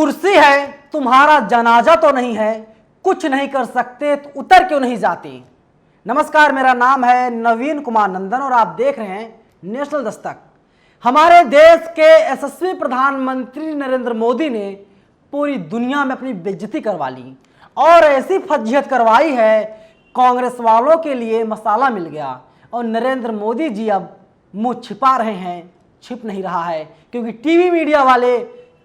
कुर्सी है तुम्हारा जनाजा तो नहीं है, कुछ नहीं कर सकते तो उतर क्यों नहीं जाते। नमस्कार, मेरा नाम है नवीन कुमार नंदन और आप देख रहे हैं नेशनल दस्तक। हमारे देश के यशस्वी प्रधानमंत्री नरेंद्र मोदी ने पूरी दुनिया में अपनी बेइज्जती करवा ली और ऐसी फजीहत करवाई है, कांग्रेस वालों के लिए मसाला मिल गया और नरेंद्र मोदी जी अब मुंह छिपा रहे हैं। छिप नहीं रहा है क्योंकि टीवी मीडिया वाले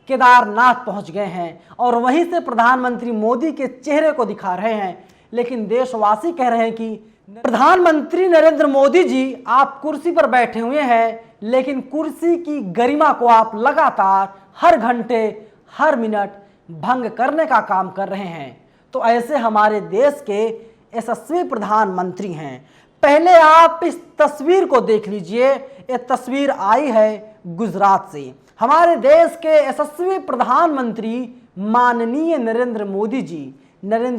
केदारनाथ पहुंच गए हैं और वहीं से प्रधानमंत्री मोदी के चेहरे को दिखा रहे हैं। लेकिन देशवासी कह रहे हैं कि प्रधानमंत्री नरेंद्र मोदी जी, आप कुर्सी पर बैठे हुए हैं, लेकिन कुर्सी की गरिमा को आप लगातार हर घंटे हर मिनट भंग करने का काम कर रहे हैं। तो ऐसे हमारे देश के यशस्वी प्रधानमंत्री हैं। पहले आप इस तस्वीर को देख लीजिए। ये तस्वीर आई है गुजरात से। हमारे देश के यशस्वी प्रधानमंत्री माननीय नरेंद्र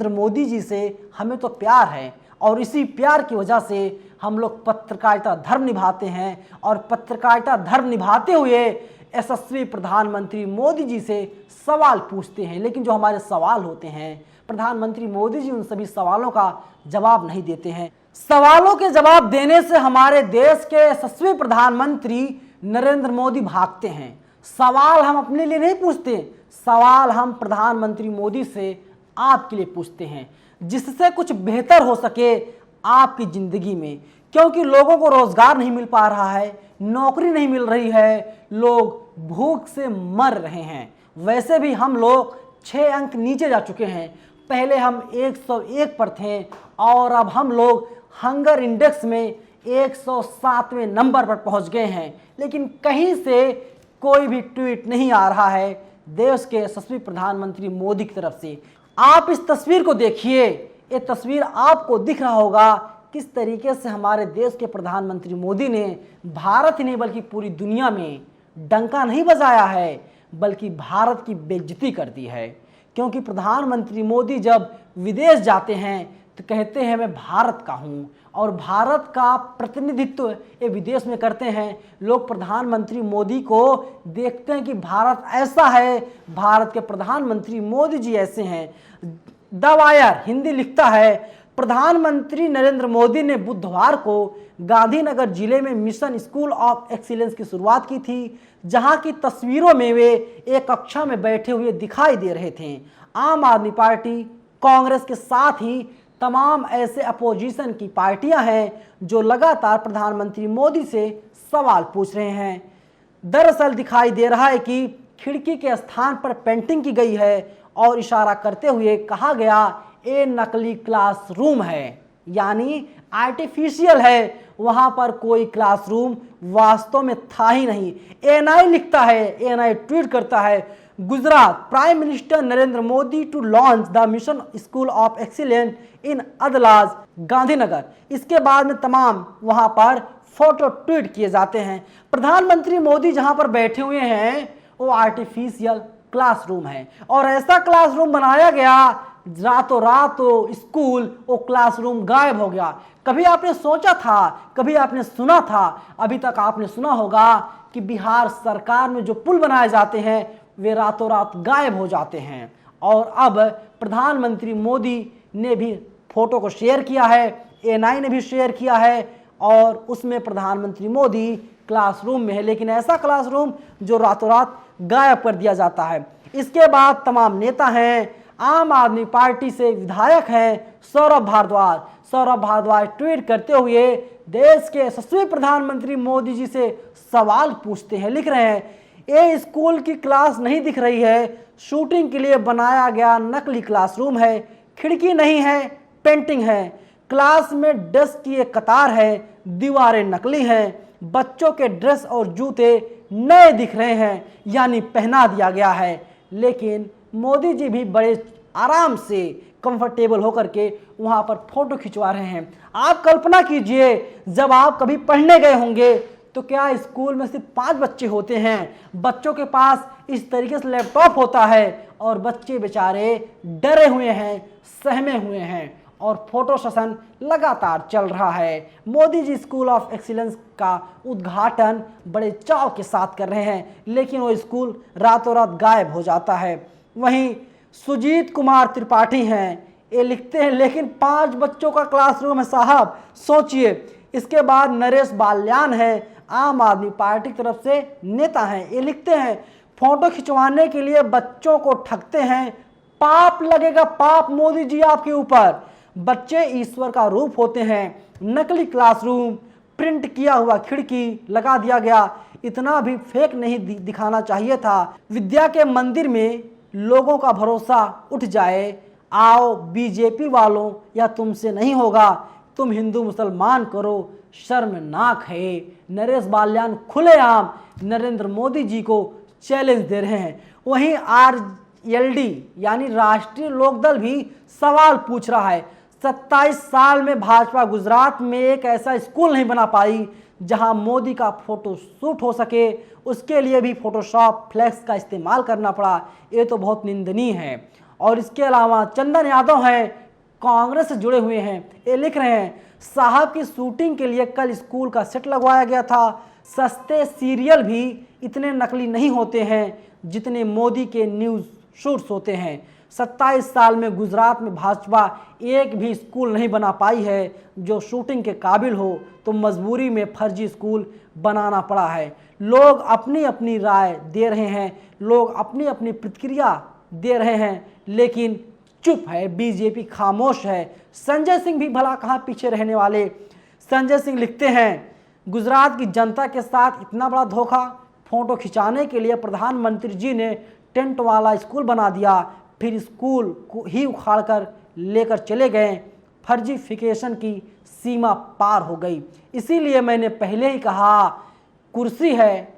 मोदी जी से हमें तो प्यार है और इसी प्यार की वजह से हम लोग पत्रकारिता धर्म निभाते हैं और पत्रकारिता धर्म निभाते हुए यशस्वी प्रधानमंत्री मोदी जी से सवाल पूछते हैं। लेकिन जो हमारे सवाल होते हैं, प्रधानमंत्री मोदी जी उन सभी सवालों का जवाब नहीं देते हैं। सवालों के जवाब देने से हमारे देश के यशस्वी प्रधानमंत्री नरेंद्र मोदी भागते हैं। सवाल हम अपने लिए नहीं पूछते, सवाल हम प्रधानमंत्री मोदी से आपके लिए पूछते हैं, जिससे कुछ बेहतर हो सके आपकी ज़िंदगी में। क्योंकि लोगों को रोज़गार नहीं मिल पा रहा है, नौकरी नहीं मिल रही है, लोग भूख से मर रहे हैं। वैसे भी हम लोग 6 अंक नीचे जा चुके हैं। पहले हम 101 पर थे और अब हम लोग हंगर इंडेक्स में 107वें नंबर पर पहुंच गए हैं। लेकिन कहीं से कोई भी ट्वीट नहीं आ रहा है देश के यशस्वी प्रधानमंत्री मोदी की तरफ से। आप इस तस्वीर को देखिए, ये तस्वीर आपको दिख रहा होगा किस तरीके से हमारे देश के प्रधानमंत्री मोदी ने भारत ही नहीं बल्कि पूरी दुनिया में डंका नहीं बजाया है, बल्कि भारत की बेइज्जती कर दी है। क्योंकि प्रधानमंत्री मोदी जब विदेश जाते हैं तो कहते हैं मैं भारत का हूँ और भारत का प्रतिनिधित्व ये विदेश में करते हैं। लोग प्रधानमंत्री मोदी को देखते हैं कि भारत ऐसा है, भारत के प्रधानमंत्री मोदी जी ऐसे हैं। द वायर हिंदी लिखता है, प्रधानमंत्री नरेंद्र मोदी ने बुधवार को गांधीनगर जिले में मिशन स्कूल ऑफ एक्सीलेंस की शुरुआत की थी, जहां की तस्वीरों में वे एक कक्षा में बैठे हुए दिखाई दे रहे थे। आम आदमी पार्टी, कांग्रेस के साथ ही तमाम ऐसे अपोजिशन की पार्टियां हैं जो लगातार प्रधानमंत्री मोदी से सवाल पूछ रहे हैं। दरअसल दिखाई दे रहा है कि खिड़की के स्थान पर पेंटिंग की गई है और इशारा करते हुए कहा गया ये नकली क्लासरूम है, यानी आर्टिफिशियल है। वहां पर कोई क्लासरूम वास्तव में था ही नहीं। एएनआई लिखता है, एएनआई ट्वीट करता है, Gujarat prime minister Narendra Modi to launch the mission school of excellence in Adalaj Gandhinagar. इसके बाद में तमाम वहां पर फोटो ट्वीट किए जाते हैं। प्रधानमंत्री मोदी जहां पर बैठे हुए हैं वो आर्टिफिशियल क्लासरूम है और ऐसा क्लासरूम बनाया गया, रातों रात स्कूल वो क्लासरूम गायब हो गया। कभी आपने सोचा था, कभी आपने सुना था, अभी तक आपने सुना होगा कि बिहार सरकार में जो पुल बनाए जाते हैं वे रातों रात गायब हो जाते हैं। और अब प्रधानमंत्री मोदी ने भी फोटो को शेयर किया है, एएनआई ने भी शेयर किया है और उसमें प्रधानमंत्री मोदी क्लासरूम में है, लेकिन ऐसा क्लासरूम जो रातों रात गायब कर दिया जाता है। इसके बाद तमाम नेता हैं, आम आदमी पार्टी से विधायक हैं, सौरभ भारद्वाज ट्वीट करते हुए देश के यशस्वी प्रधानमंत्री मोदी जी से सवाल पूछते हैं। लिख रहे हैं, ये स्कूल की क्लास नहीं दिख रही है, शूटिंग के लिए बनाया गया नकली क्लासरूम है, खिड़की नहीं है, पेंटिंग है, क्लास में डेस्क की एक कतार है, दीवारें नकली हैं, बच्चों के ड्रेस और जूते नए दिख रहे हैं, यानी पहना दिया गया है। लेकिन मोदी जी भी बड़े आराम से कंफर्टेबल होकर के वहाँ पर फोटो खिंचवा रहे हैं। आप कल्पना कीजिए, जब आप कभी पढ़ने गए होंगे तो क्या स्कूल में सिर्फ 5 बच्चे होते हैं, बच्चों के पास इस तरीके से लैपटॉप होता है और बच्चे बेचारे डरे हुए हैं, सहमे हुए हैं और फोटो सेशन लगातार चल रहा है। Modi ji school of excellence का उद्घाटन बड़े चाव के साथ कर रहे हैं, लेकिन वो स्कूल रातों रात गायब हो जाता है। वहीं सुजीत कुमार त्रिपाठी हैं, ये लिखते हैं लेकिन 5 बच्चों का क्लासरूम है साहब, सोचिए। इसके बाद नरेश बाल्यान है, आम आदमी पार्टी की तरफ से नेता हैं, ये लिखते हैं फोटो खिंचवाने के लिए बच्चों को ठगते हैं, पाप लगेगा पाप मोदी जी आपके ऊपर। बच्चे ईश्वर का रूप होते हैं, नकली क्लासरूम, प्रिंट किया हुआ खिड़की लगा दिया गया, इतना भी फेक नहीं दिखाना चाहिए था। विद्या के मंदिर में लोगों का भरोसा उठ जाए, आओ बीजेपी वालों या तुमसे नहीं होगा, तुम हिंदू मुसलमान करो, शर्मनाक है। नरेश बाल्यान खुलेआम नरेंद्र मोदी जी को चैलेंज दे रहे हैं। वहीं आरएलडी यानी राष्ट्रीय लोकदल भी सवाल पूछ रहा है, 27 साल में भाजपा गुजरात में एक ऐसा स्कूल नहीं बना पाई जहां मोदी का फोटो शूट हो सके, उसके लिए भी फोटोशॉप फ्लैक्स का इस्तेमाल करना पड़ा, ये तो बहुत निंदनीय है। और इसके अलावा चंदन यादव हैं, कांग्रेस से जुड़े हुए हैं, ये लिख रहे हैं साहब की शूटिंग के लिए कल स्कूल का सेट लगवाया गया था, सस्ते सीरियल भी इतने नकली नहीं होते हैं जितने मोदी के न्यूज़ शूट्स होते हैं। 27 साल में गुजरात में भाजपा एक भी स्कूल नहीं बना पाई है जो शूटिंग के काबिल हो, तो मजबूरी में फर्जी स्कूल बनाना पड़ा है। लोग अपनी अपनी राय दे रहे हैं, लोग अपनी अपनी प्रतिक्रिया दे रहे हैं, लेकिन चुप है बीजेपी, खामोश है। संजय सिंह भी भला कहाँ पीछे रहने वाले। संजय सिंह लिखते हैं गुजरात की जनता के साथ इतना बड़ा धोखा, फोटो खिंचाने के लिए प्रधानमंत्री जी ने टेंट वाला स्कूल बना दिया, फिर स्कूल को ही उखाड़ कर लेकर चले गए, फर्जीफिकेशन की सीमा पार हो गई। इसीलिए मैंने पहले ही कहा, कुर्सी है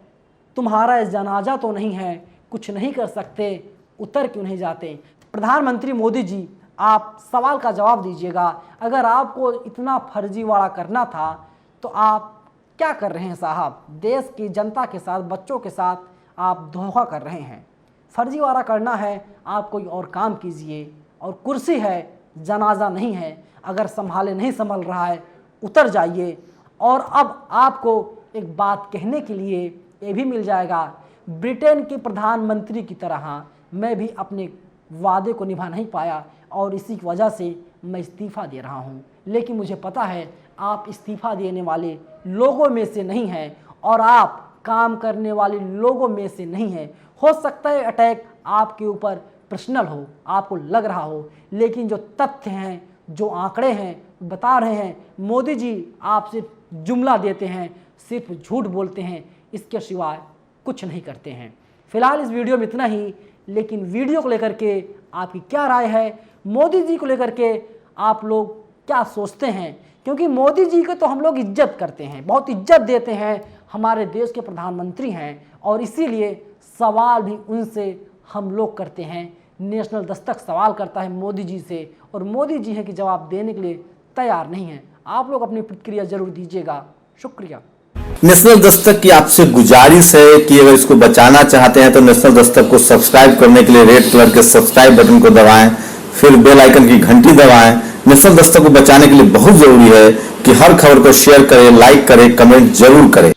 तुम्हारा जनाजा तो नहीं है, कुछ नहीं कर सकते, उतर क्यों नहीं जाते। प्रधानमंत्री मोदी जी, आप सवाल का जवाब दीजिएगा, अगर आपको इतना फर्जीवाड़ा करना था तो आप क्या कर रहे हैं साहब। देश की जनता के साथ, बच्चों के साथ आप धोखा कर रहे हैं। फर्जीवाड़ा करना है आप कोई और काम कीजिए, और कुर्सी है जनाजा नहीं है, अगर संभाले नहीं संभल रहा है उतर जाइए। और अब आपको एक बात कहने के लिए ये भी मिल जाएगा, ब्रिटेन के प्रधानमंत्री की तरह मैं भी अपने वादे को निभा नहीं पाया और इसी की वजह से मैं इस्तीफ़ा दे रहा हूं। लेकिन मुझे पता है आप इस्तीफ़ा देने वाले लोगों में से नहीं हैं और आप काम करने वाले लोगों में से नहीं हैं। हो सकता है अटैक आपके ऊपर पर्सनल हो, आपको लग रहा हो, लेकिन जो तथ्य हैं, जो आंकड़े हैं, बता रहे हैं मोदी जी आप सिर्फ जुमला देते हैं, सिर्फ झूठ बोलते हैं, इसके सिवाय कुछ नहीं करते हैं। फिलहाल इस वीडियो में इतना ही, लेकिन वीडियो को लेकर के आपकी क्या राय है, मोदी जी को लेकर के आप लोग क्या सोचते हैं, क्योंकि मोदी जी को तो हम लोग इज्जत करते हैं, बहुत इज्जत देते हैं, हमारे देश के प्रधानमंत्री हैं, और इसीलिए सवाल भी उनसे हम लोग करते हैं। नेशनल दस्तक सवाल करता है मोदी जी से, और मोदी जी हैं कि जवाब देने के लिए तैयार नहीं है। आप लोग अपनी प्रतिक्रिया जरूर दीजिएगा। शुक्रिया। नेशनल दस्तक की आपसे गुजारिश है कि अगर इसको बचाना चाहते हैं तो नेशनल दस्तक को सब्सक्राइब करने के लिए रेड कलर के सब्सक्राइब बटन को दबाएं, फिर बेल आइकन की घंटी दबाएं। नेशनल दस्तक को बचाने के लिए बहुत जरूरी है कि हर खबर को शेयर करें, लाइक करें, कमेंट जरूर करें।